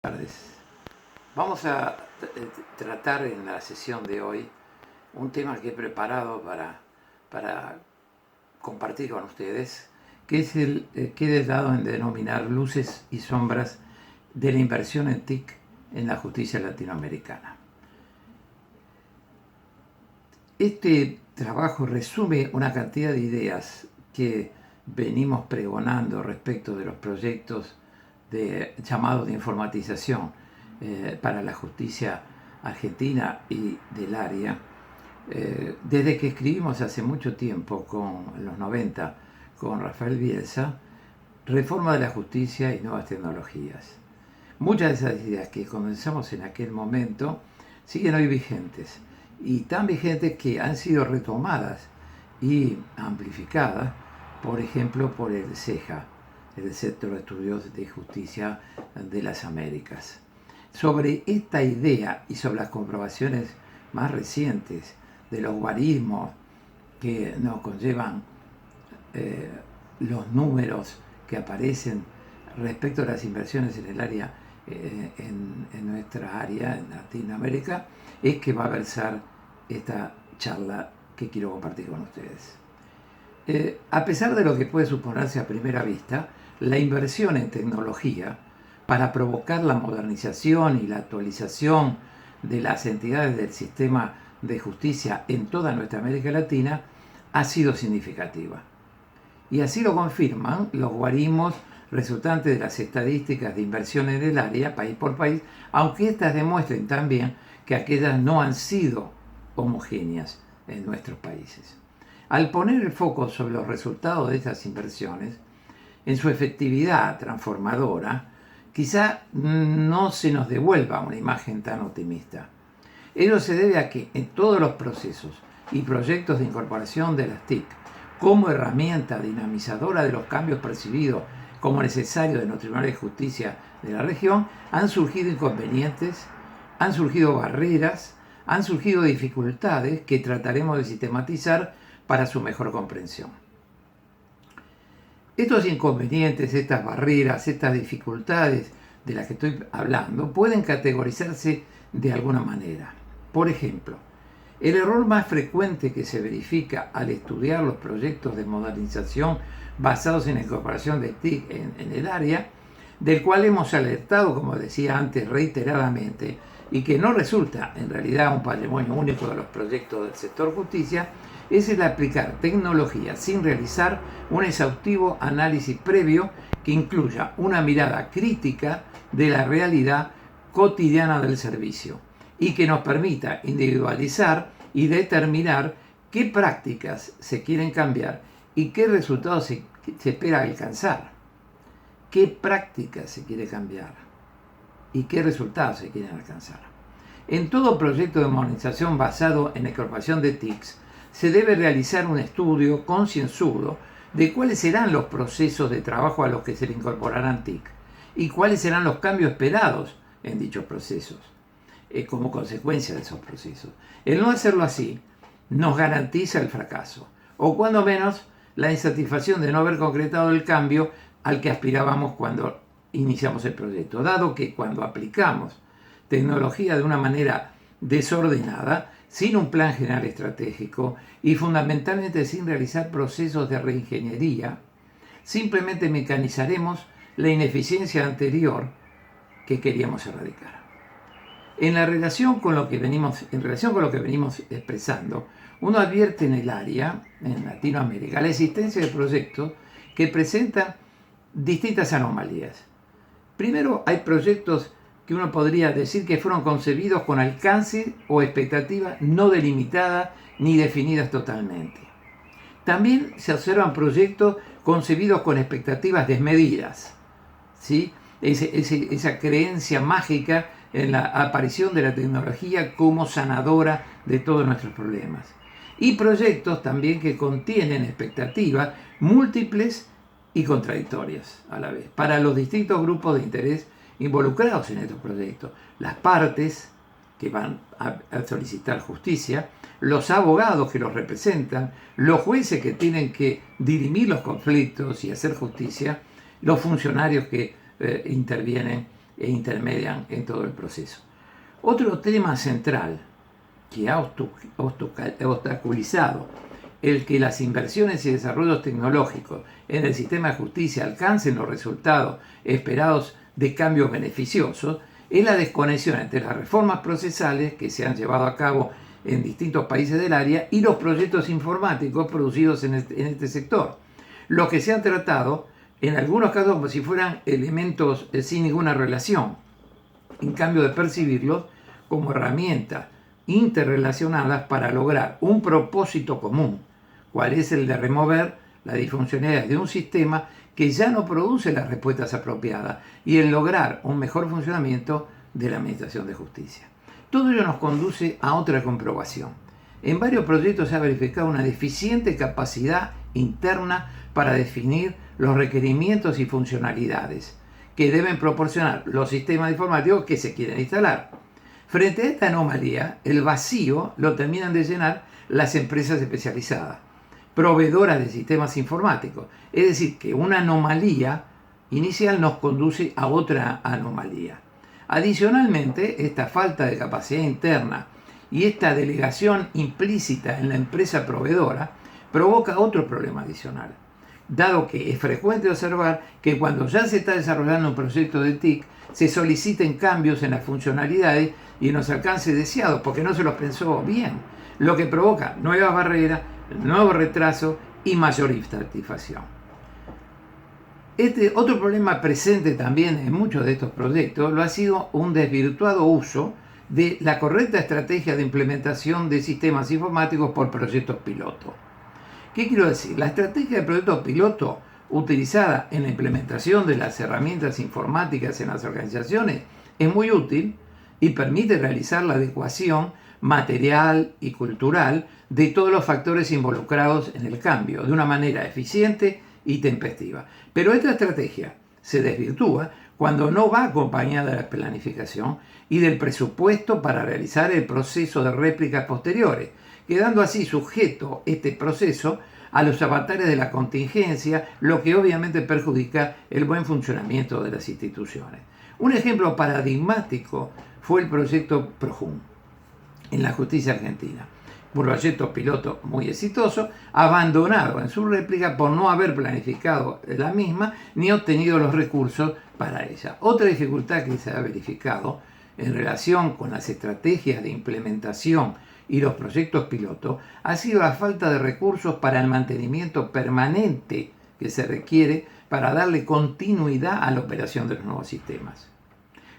Tardes. Vamos a tratar en la sesión de hoy un tema que he preparado para compartir con ustedes, que es el que he dado en denominar luces y sombras de la inversión en TIC en la justicia latinoamericana. Este trabajo resume una cantidad de ideas que venimos pregonando respecto de los proyectos llamados de informatización para la justicia argentina y del área, desde que escribimos hace mucho tiempo, en los 90, con Rafael Bielsa, Reforma de la Justicia y Nuevas Tecnologías. Muchas de esas ideas que comenzamos en aquel momento siguen hoy vigentes, y tan vigentes que han sido retomadas y amplificadas, por ejemplo, por el CEJA, el Centro de Estudios de Justicia de las Américas. Sobre esta idea y sobre las comprobaciones más recientes de los guarismos que nos conllevan los números que aparecen respecto a las inversiones en el área, en nuestra área, en Latinoamérica, es que va a versar esta charla que quiero compartir con ustedes. A pesar de lo que puede suponerse a primera vista, la inversión en tecnología para provocar la modernización y la actualización de las entidades del sistema de justicia en toda nuestra América Latina ha sido significativa. Y así lo confirman los guarismos resultantes de las estadísticas de inversión en el área, país por país, aunque éstas demuestren también que aquellas no han sido homogéneas en nuestros países. Al poner el foco sobre los resultados de estas inversiones, en su efectividad transformadora, quizá no se nos devuelva una imagen tan optimista. Ello se debe a que en todos los procesos y proyectos de incorporación de las TIC, como herramienta dinamizadora de los cambios percibidos como necesarios en los tribunales de justicia de la región, han surgido inconvenientes, han surgido barreras, han surgido dificultades que trataremos de sistematizar para su mejor comprensión. Estos inconvenientes, estas barreras, estas dificultades de las que estoy hablando pueden categorizarse de alguna manera. Por ejemplo, el error más frecuente que se verifica al estudiar los proyectos de modernización basados en la incorporación de TIC en el área, del cual hemos alertado, como decía antes, reiteradamente, y que no resulta en realidad un patrimonio único de los proyectos del sector justicia, es el aplicar tecnología sin realizar un exhaustivo análisis previo que incluya una mirada crítica de la realidad cotidiana del servicio y que nos permita individualizar y determinar qué prácticas se quieren cambiar y qué resultados se espera alcanzar. ¿Qué prácticas se quiere cambiar y qué resultados se quieren alcanzar? En todo proyecto de modernización basado en la incorporación de TICs, se debe realizar un estudio concienzudo de cuáles serán los procesos de trabajo a los que se le incorporarán TIC y cuáles serán los cambios esperados en dichos procesos como consecuencia de esos procesos. El no hacerlo así nos garantiza el fracaso, o cuando menos la insatisfacción de no haber concretado el cambio al que aspirábamos cuando iniciamos el proyecto, dado que cuando aplicamos tecnología de una manera desordenada, sin un plan general estratégico y fundamentalmente sin realizar procesos de reingeniería, simplemente mecanizaremos la ineficiencia anterior que queríamos erradicar. En relación con lo que venimos expresando, uno advierte en el área, en Latinoamérica, la existencia de proyectos que presentan distintas anomalías. Primero, hay proyectos que uno podría decir que fueron concebidos con alcance o expectativas no delimitadas ni definidas totalmente. También se observan proyectos concebidos con expectativas desmedidas, ¿sí? Esa creencia mágica en la aparición de la tecnología como sanadora de todos nuestros problemas. Y proyectos también que contienen expectativas múltiples y contradictorias a la vez para los distintos grupos de interés involucrados en estos proyectos, las partes que van a solicitar justicia, los abogados que los representan, los jueces que tienen que dirimir los conflictos y hacer justicia, los funcionarios que intervienen e intermedian en todo el proceso. Otro tema central que ha obstaculizado el que las inversiones y desarrollos tecnológicos en el sistema de justicia alcancen los resultados esperados de cambios beneficiosos es la desconexión entre las reformas procesales que se han llevado a cabo en distintos países del área y los proyectos informáticos producidos en este sector, los que se han tratado en algunos casos como si fueran elementos sin ninguna relación, en cambio de percibirlos como herramientas interrelacionadas para lograr un propósito común, cuál es el de remover la disfuncionalidad de un sistema que ya no produce las respuestas apropiadas y el lograr un mejor funcionamiento de la administración de justicia. Todo ello nos conduce a otra comprobación. En varios proyectos se ha verificado una deficiente capacidad interna para definir los requerimientos y funcionalidades que deben proporcionar los sistemas informáticos que se quieren instalar. Frente a esta anomalía, el vacío lo terminan de llenar las empresas especializadas, proveedoras de sistemas informáticos. Es decir, que una anomalía inicial nos conduce a otra anomalía. Adicionalmente, esta falta de capacidad interna y esta delegación implícita en la empresa proveedora provoca otro problema adicional, dado que es frecuente observar que cuando ya se está desarrollando un proyecto de TIC, se soliciten cambios en las funcionalidades y en los alcances deseados, porque no se los pensó bien, lo que provoca nuevas barreras, nuevos retrasos y mayor insatisfacción. Este otro problema presente también en muchos de estos proyectos lo ha sido un desvirtuado uso de la correcta estrategia de implementación de sistemas informáticos por proyectos piloto. ¿Qué quiero decir? La estrategia de proyectos piloto utilizada en la implementación de las herramientas informáticas en las organizaciones es muy útil y permite realizar la adecuación material y cultural de todos los factores involucrados en el cambio de una manera eficiente y tempestiva. Pero esta estrategia se desvirtúa cuando no va acompañada de la planificación y del presupuesto para realizar el proceso de réplicas posteriores, quedando así sujeto este proceso a los avatares de la contingencia, lo que obviamente perjudica el buen funcionamiento de las instituciones. Un ejemplo paradigmático fue el proyecto PROJUN en la justicia argentina. Un proyecto piloto muy exitoso, abandonado en su réplica por no haber planificado la misma ni obtenido los recursos para ella. Otra dificultad que se ha verificado en relación con las estrategias de implementación y los proyectos piloto ha sido la falta de recursos para el mantenimiento permanente que se requiere para darle continuidad a la operación de los nuevos sistemas.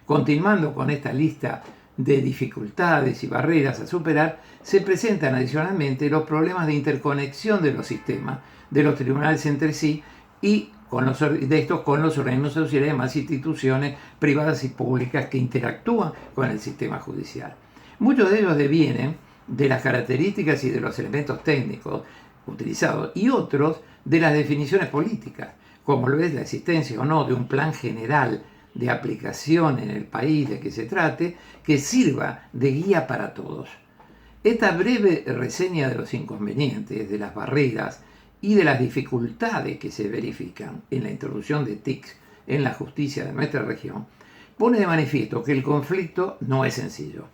Continuando con esta lista de dificultades y barreras a superar, se presentan adicionalmente los problemas de interconexión de los sistemas, de los tribunales entre sí y con los organismos sociales y demás instituciones privadas y públicas que interactúan con el sistema judicial. Muchos de ellos devienen de las características y de los elementos técnicos utilizados y otros de las definiciones políticas, como lo es la existencia o no de un plan general de aplicación en el país de que se trate, que sirva de guía para todos. Esta breve reseña de los inconvenientes, de las barreras y de las dificultades que se verifican en la introducción de TICs en la justicia de nuestra región, pone de manifiesto que el conflicto no es sencillo,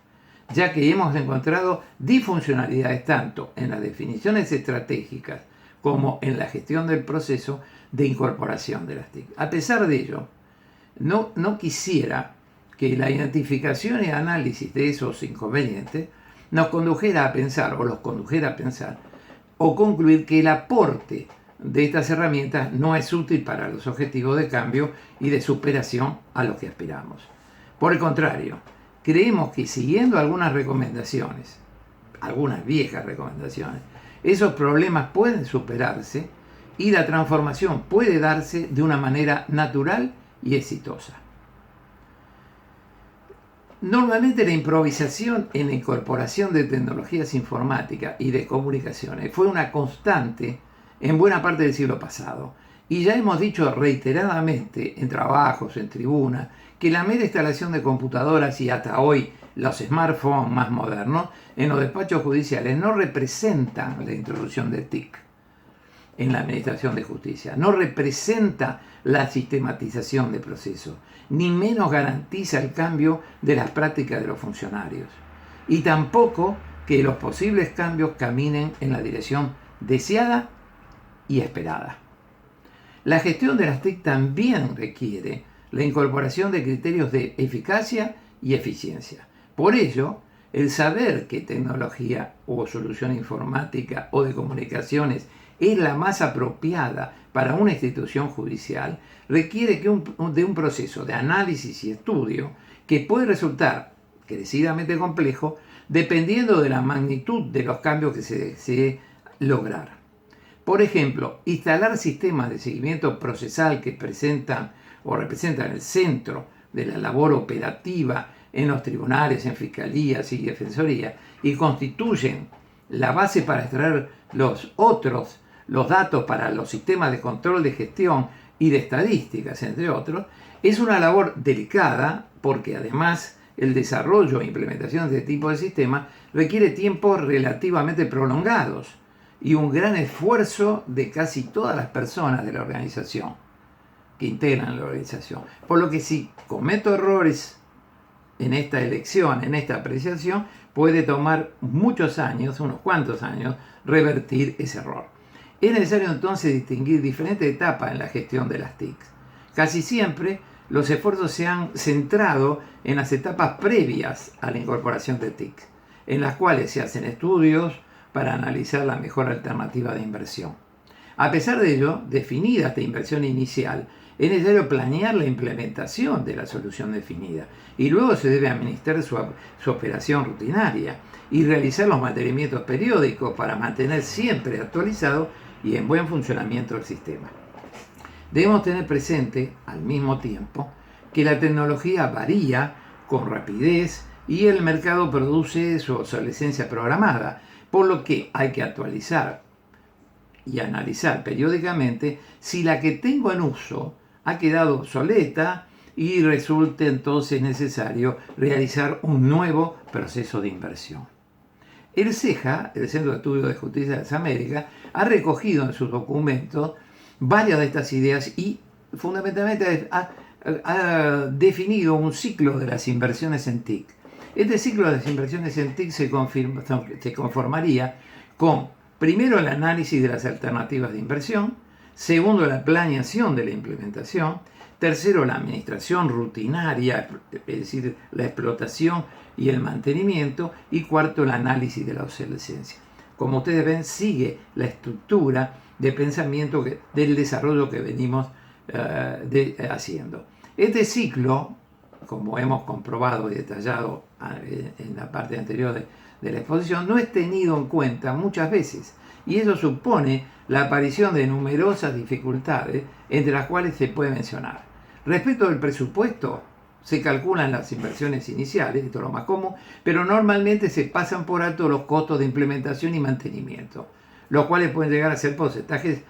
ya que hemos encontrado disfuncionalidades tanto en las definiciones estratégicas como en la gestión del proceso de incorporación de las TIC. A pesar de ello, no quisiera que la identificación y análisis de esos inconvenientes nos condujera a pensar, o los condujera a pensar, o concluir que el aporte de estas herramientas no es útil para los objetivos de cambio y de superación a los que aspiramos. Por el contrario, creemos que siguiendo algunas recomendaciones, algunas viejas recomendaciones, esos problemas pueden superarse y la transformación puede darse de una manera natural y exitosa. Normalmente la improvisación en la incorporación de tecnologías informáticas y de comunicaciones fue una constante en buena parte del siglo pasado. Y ya hemos dicho reiteradamente en trabajos, en tribunas, que la mera instalación de computadoras y hasta hoy los smartphones más modernos en los despachos judiciales no representan la introducción de TIC. en la administración de justicia. No representa la sistematización de procesos, ni menos garantiza el cambio de las prácticas de los funcionarios. Y tampoco que los posibles cambios caminen en la dirección deseada y esperada. La gestión de las TIC también requiere la incorporación de criterios de eficacia y eficiencia. Por ello, el saber qué tecnología o solución informática o de comunicaciones es la más apropiada para una institución judicial requiere de un proceso de análisis y estudio que puede resultar crecidamente complejo dependiendo de la magnitud de los cambios que se desee lograr. Por ejemplo, instalar sistemas de seguimiento procesal que representan el centro de la labor operativa en los tribunales, en fiscalías y defensoría, y constituyen la base para extraer los datos para los sistemas de control de gestión y de estadísticas, entre otros, es una labor delicada porque además el desarrollo e implementación de este tipo de sistemas requiere tiempos relativamente prolongados y un gran esfuerzo de casi todas las personas de la organización que integran la organización. Por lo que si cometo errores en esta elección, en esta apreciación, puede tomar muchos años, unos cuantos años, revertir ese error. Es necesario entonces distinguir diferentes etapas en la gestión de las TIC. Casi siempre los esfuerzos se han centrado en las etapas previas a la incorporación de TIC, en las cuales se hacen estudios para analizar la mejor alternativa de inversión. A pesar de ello, definida esta inversión inicial, es necesario planear la implementación de la solución definida y luego se debe administrar su operación rutinaria y realizar los mantenimientos periódicos para mantener siempre actualizado y en buen funcionamiento el sistema. Debemos tener presente al mismo tiempo que la tecnología varía con rapidez y el mercado produce su obsolescencia programada, por lo que hay que actualizar y analizar periódicamente si la que tengo en uso ha quedado obsoleta y resulte entonces necesario realizar un nuevo proceso de inversión. El CEJA, el Centro de Estudios de Justicia de las Américas, ha recogido en sus documentos varias de estas ideas y fundamentalmente ha definido un ciclo de las inversiones en TIC. Este ciclo de las inversiones en TIC se conformaría con, primero, el análisis de las alternativas de inversión, segundo, la planeación de la implementación, tercero, la administración rutinaria, es decir, la explotación y el mantenimiento, y cuarto, el análisis de la obsolescencia. Como ustedes ven, sigue la estructura de pensamiento del desarrollo que venimos haciendo. Este ciclo, como hemos comprobado y detallado en la parte anterior de la exposición, no es tenido en cuenta muchas veces, y eso supone la aparición de numerosas dificultades, entre las cuales se puede mencionar. Respecto del presupuesto, se calculan las inversiones iniciales, esto es lo más común, pero normalmente se pasan por alto los costos de implementación y mantenimiento, los cuales pueden llegar a ser porcentajes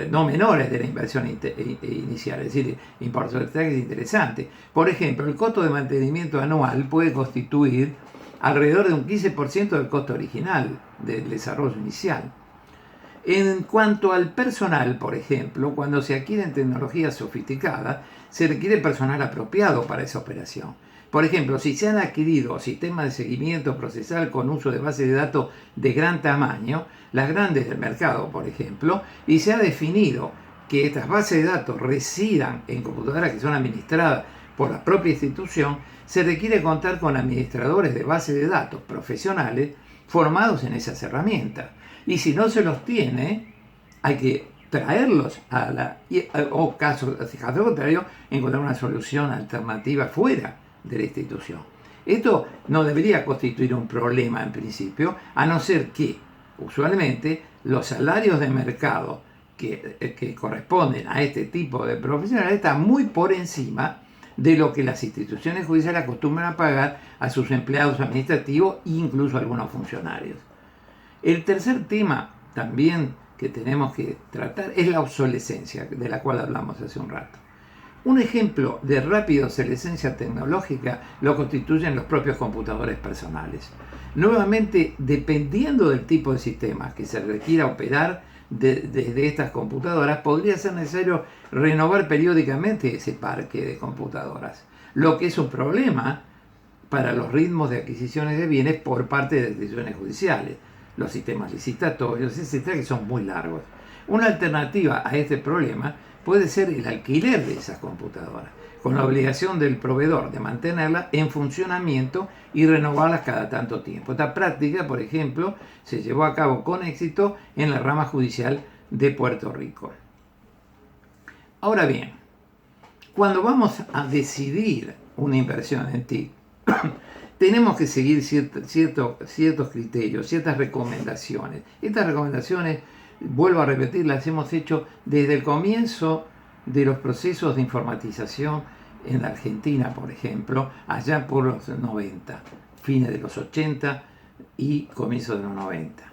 no menores de la inversión inicial, es decir, porcentajes interesantes. Por ejemplo, el costo de mantenimiento anual puede constituir alrededor de un 15% del costo original del desarrollo inicial. En cuanto al personal, por ejemplo, cuando se adquieren tecnologías sofisticadas, se requiere personal apropiado para esa operación. Por ejemplo, si se han adquirido sistemas de seguimiento procesal con uso de bases de datos de gran tamaño, las grandes del mercado, por ejemplo, y se ha definido que estas bases de datos residan en computadoras que son administradas por la propia institución, se requiere contar con administradores de bases de datos profesionales formados en esas herramientas. Y si no se los tiene, hay que traerlos o caso contrario, encontrar una solución alternativa fuera de la institución. Esto no debería constituir un problema en principio, a no ser que, usualmente, los salarios de mercado que corresponden a este tipo de profesionales están muy por encima de lo que las instituciones judiciales acostumbran a pagar a sus empleados administrativos e incluso a algunos funcionarios. El tercer tema también que tenemos que tratar es la obsolescencia, de la cual hablamos hace un rato. Un ejemplo de rápida obsolescencia tecnológica lo constituyen los propios computadores personales. Nuevamente, dependiendo del tipo de sistema que se requiera operar, desde estas computadoras, podría ser necesario renovar periódicamente ese parque de computadoras, lo que es un problema para los ritmos de adquisiciones de bienes por parte de decisiones judiciales, los sistemas licitatorios, etcétera, que son muy largos. Una alternativa a este problema puede ser el alquiler de esas computadoras, con la obligación del proveedor de mantenerlas en funcionamiento y renovarlas cada tanto tiempo. Esta práctica, por ejemplo, se llevó a cabo con éxito en la rama judicial de Puerto Rico. Ahora bien, cuando vamos a decidir una inversión en TIC, tenemos que seguir ciertos criterios, ciertas recomendaciones. Estas recomendaciones, vuelvo a repetir, las hemos hecho desde el comienzo de los procesos de informatización en la Argentina, por ejemplo, allá por los 90, fines de los 80 y comienzos de los 90.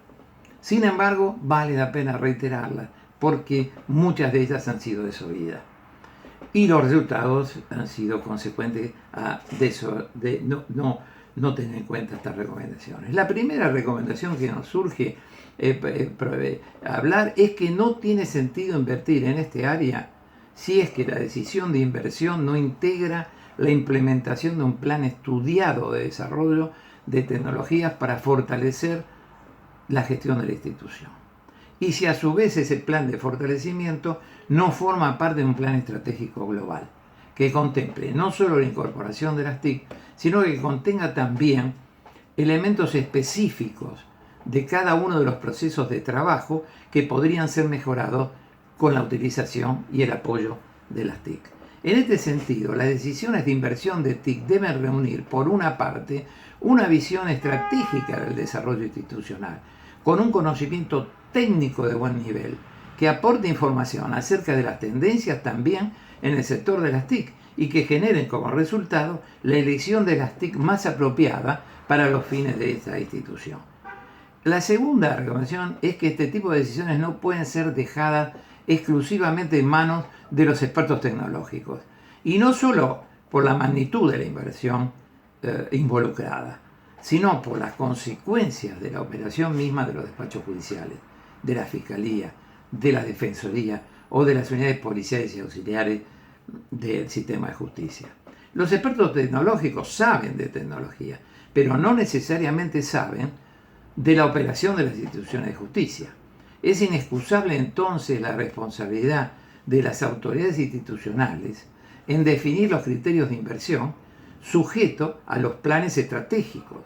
Sin embargo, vale la pena reiterarlas porque muchas de ellas han sido desoídas. Y los resultados han sido consecuentes de no tener en cuenta estas recomendaciones. La primera recomendación que nos surge hablar es que no tiene sentido invertir en este área si es que la decisión de inversión no integra la implementación de un plan estudiado de desarrollo de tecnologías para fortalecer la gestión de la institución. Y si a su vez ese plan de fortalecimiento no forma parte de un plan estratégico global, que contemple no solo la incorporación de las TIC, sino que contenga también elementos específicos de cada uno de los procesos de trabajo que podrían ser mejorados con la utilización y el apoyo de las TIC. En este sentido, las decisiones de inversión de TIC deben reunir, por una parte, una visión estratégica del desarrollo institucional, con un conocimiento técnico de buen nivel, que aporte información acerca de las tendencias también en el sector de las TIC y que generen como resultado la elección de las TIC más apropiada para los fines de esta institución. La segunda recomendación es que este tipo de decisiones no pueden ser dejadas exclusivamente en manos de los expertos tecnológicos, y no solo por la magnitud de la inversión involucrada, sino por las consecuencias de la operación misma de los despachos judiciales, de la Fiscalía, de la Defensoría o de las unidades policiales y auxiliares del sistema de justicia. Los expertos tecnológicos saben de tecnología, pero no necesariamente saben de la operación de las instituciones de justicia. Es inexcusable entonces la responsabilidad de las autoridades institucionales en definir los criterios de inversión sujetos a los planes estratégicos.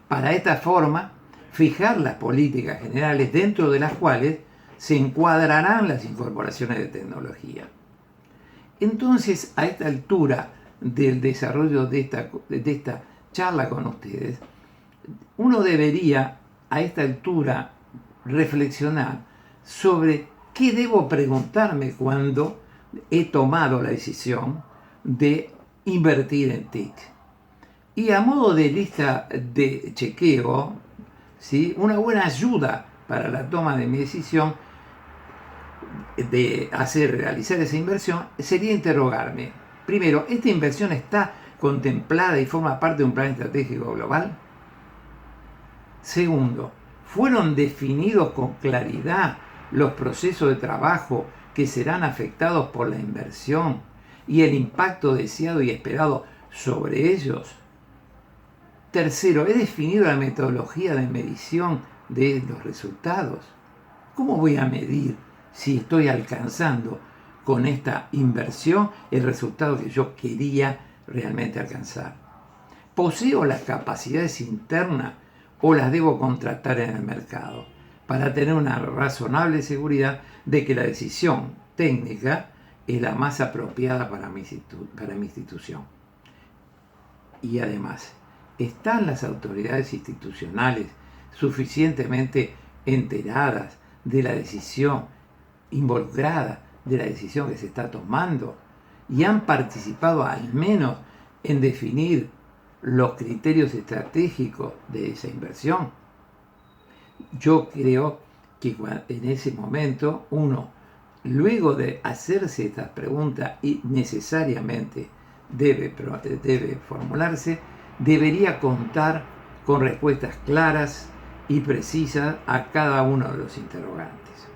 Para esta forma, fijar las políticas generales dentro de las cuales se encuadrarán las incorporaciones de tecnología. Entonces, a esta altura del desarrollo de esta charla con ustedes, uno debería a esta altura reflexionar sobre qué debo preguntarme cuando he tomado la decisión de invertir en TIC. Y a modo de lista de chequeo, ¿sí?, una buena ayuda para la toma de mi decisión de realizar esa inversión sería interrogarme. Primero, ¿esta inversión está contemplada y forma parte de un plan estratégico global? Segundo, ¿fueron definidos con claridad los procesos de trabajo que serán afectados por la inversión y el impacto deseado y esperado sobre ellos? Tercero, ¿he definido la metodología de medición de los resultados? ¿Cómo voy a medir si estoy alcanzando con esta inversión el resultado que yo quería realmente alcanzar? ¿Poseo las capacidades internas o las debo contratar en el mercado para tener una razonable seguridad de que la decisión técnica es la más apropiada para mi institución? Y además, ¿están las autoridades institucionales suficientemente enteradas de la decisión involucrada, de la decisión que se está tomando, y han participado al menos en definir los criterios estratégicos de esa inversión? Yo creo que en ese momento uno, luego de hacerse estas preguntas y necesariamente debe formularse, debería contar con respuestas claras y precisas a cada uno de los interrogantes.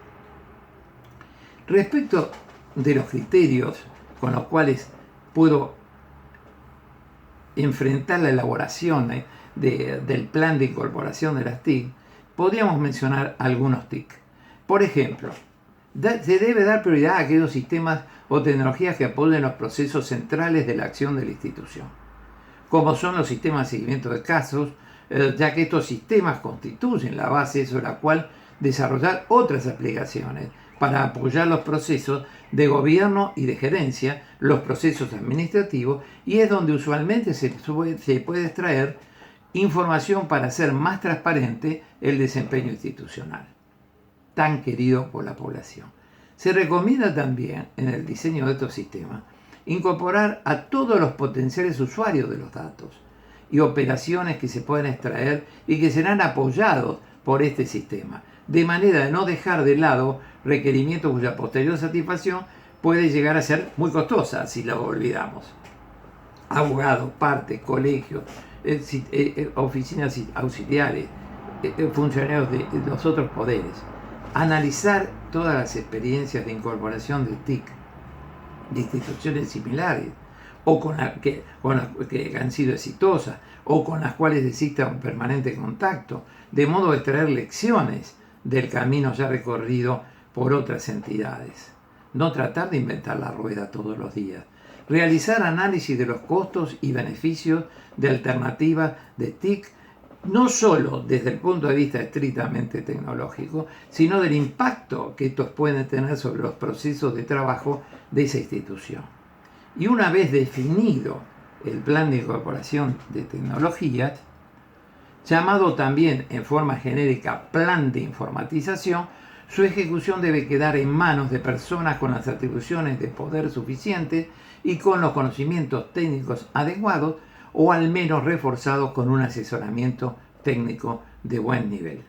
Respecto de los criterios con los cuales puedo enfrentar la elaboración del plan de incorporación de las TIC, podríamos mencionar algunos TIC. Por ejemplo, se debe dar prioridad a aquellos sistemas o tecnologías que apoyen los procesos centrales de la acción de la institución, como son los sistemas de seguimiento de casos, ya que estos sistemas constituyen la base sobre la cual desarrollar otras aplicaciones para apoyar los procesos de gobierno y de gerencia, los procesos administrativos, y es donde usualmente se puede extraer información para hacer más transparente el desempeño institucional, tan querido por la población. Se recomienda también, en el diseño de estos sistemas, incorporar a todos los potenciales usuarios de los datos y operaciones que se pueden extraer y que serán apoyados por este sistema, de manera de no dejar de lado requerimientos cuya posterior satisfacción puede llegar a ser muy costosa si lo olvidamos. Abogados, partes, colegios, oficinas auxiliares, funcionarios de los otros poderes. Analizar todas las experiencias de incorporación de TIC de instituciones similares o con las que han sido exitosas o con las cuales exista un permanente contacto, de modo de extraer lecciones del camino ya recorrido por otras entidades. No tratar de inventar la rueda todos los días. Realizar análisis de los costos y beneficios de alternativas de TIC, no solo desde el punto de vista estrictamente tecnológico, sino del impacto que estos pueden tener sobre los procesos de trabajo de esa institución. Y una vez definido el plan de incorporación de tecnologías, llamado también en forma genérica plan de informatización, su ejecución debe quedar en manos de personas con las atribuciones de poder suficientes y con los conocimientos técnicos adecuados, o al menos reforzados con un asesoramiento técnico de buen nivel.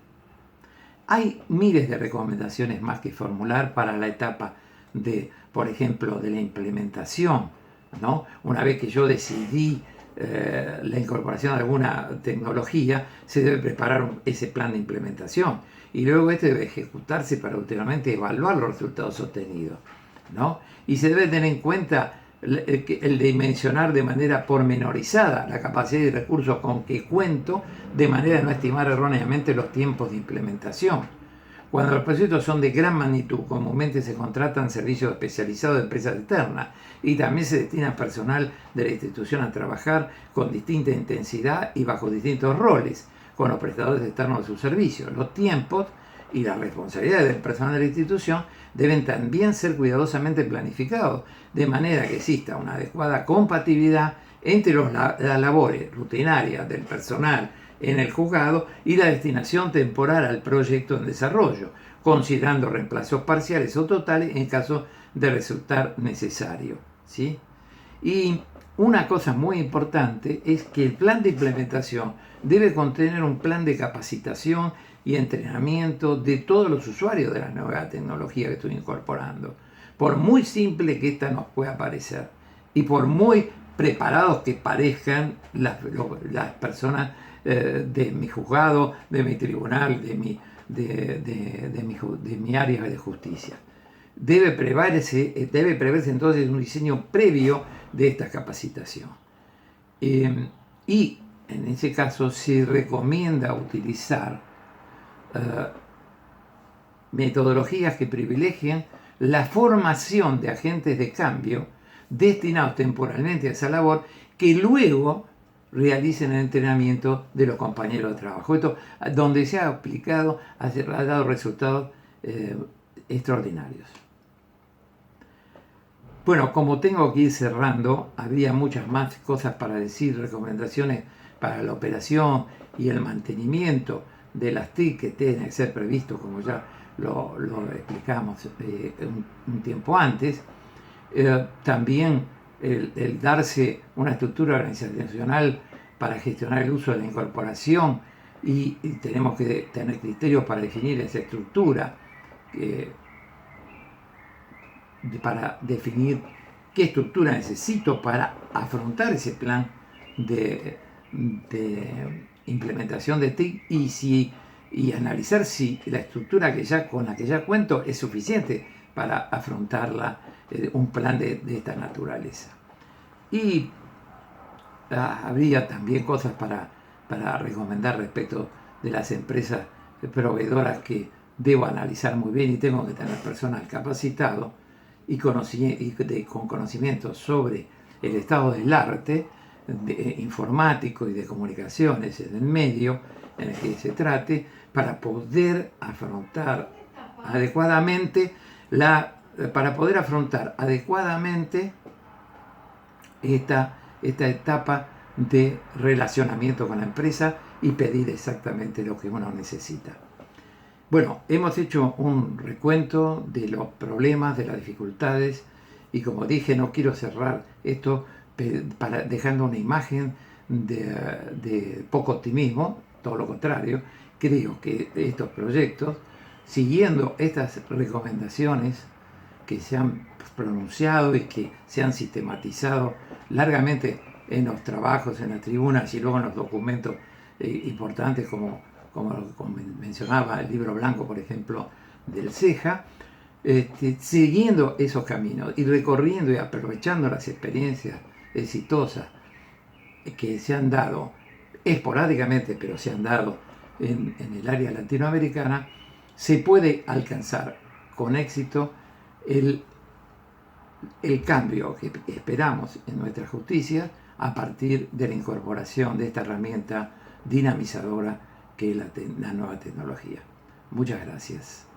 Hay miles de recomendaciones más que formular para la etapa de, por ejemplo, de la implementación, ¿no? Una vez que yo decidí la incorporación de alguna tecnología, se debe preparar ese plan de implementación y luego este debe ejecutarse para ulteriormente evaluar los resultados obtenidos, ¿no? Y se debe tener en cuenta el dimensionar de manera pormenorizada la capacidad y recursos con que cuento, de manera de no estimar erróneamente los tiempos de implementación. Cuando los proyectos son de gran magnitud, comúnmente se contratan servicios especializados de empresas externas y también se destina personal de la institución a trabajar con distinta intensidad y bajo distintos roles con los prestadores externos de sus servicios. Los tiempos y las responsabilidades del personal de la institución deben también ser cuidadosamente planificados, de manera que exista una adecuada compatibilidad entre las labores rutinarias del personal en el juzgado y la destinación temporal al proyecto en desarrollo, considerando reemplazos parciales o totales en caso de resultar necesario, ¿sí? Y una cosa muy importante es que el plan de implementación debe contener un plan de capacitación y entrenamiento de todos los usuarios de la nueva tecnología que estoy incorporando, por muy simple que ésta nos pueda parecer y por muy preparados que parezcan las personas de mi juzgado, de mi tribunal, de mi área de justicia. Debe preverse entonces un diseño previo de esta capacitación. Y en ese caso se recomienda utilizar metodologías que privilegien la formación de agentes de cambio destinados temporalmente a esa labor, que luego realicen el entrenamiento de los compañeros de trabajo. Esto, donde se ha aplicado, ha dado resultados extraordinarios. Bueno, como tengo que ir cerrando, habría muchas más cosas para decir, recomendaciones para la operación y el mantenimiento de las TIC que tienen que ser previstos, como ya lo explicamos un tiempo antes. También el darse una estructura organizacional para gestionar el uso de la incorporación y tenemos que tener criterios para definir esa estructura, para definir qué estructura necesito para afrontar ese plan de implementación de TIC y analizar si la estructura con la que ya cuento es suficiente para afrontarla, un plan de esta naturaleza. Y habría también cosas para recomendar respecto de las empresas proveedoras que debo analizar muy bien y tengo que tener personal capacitado y con conocimientos sobre el estado del arte informático y de comunicaciones en el medio en el que se trate, para poder afrontar adecuadamente esta etapa de relacionamiento con la empresa y pedir exactamente lo que uno necesita. Bueno, hemos hecho un recuento de los problemas, de las dificultades, y como dije, no quiero cerrar esto dejando una imagen de poco optimismo, todo lo contrario. Creo que estos proyectos, siguiendo estas recomendaciones que se han pronunciado y que se han sistematizado largamente en los trabajos, en las tribunas y luego en los documentos importantes como mencionaba el libro blanco, por ejemplo, del CEJA, siguiendo esos caminos y recorriendo y aprovechando las experiencias exitosas que se han dado esporádicamente, pero se han dado en el área latinoamericana, se puede alcanzar con éxito el cambio que esperamos en nuestra justicia a partir de la incorporación de esta herramienta dinamizadora que es la nueva tecnología. Muchas gracias.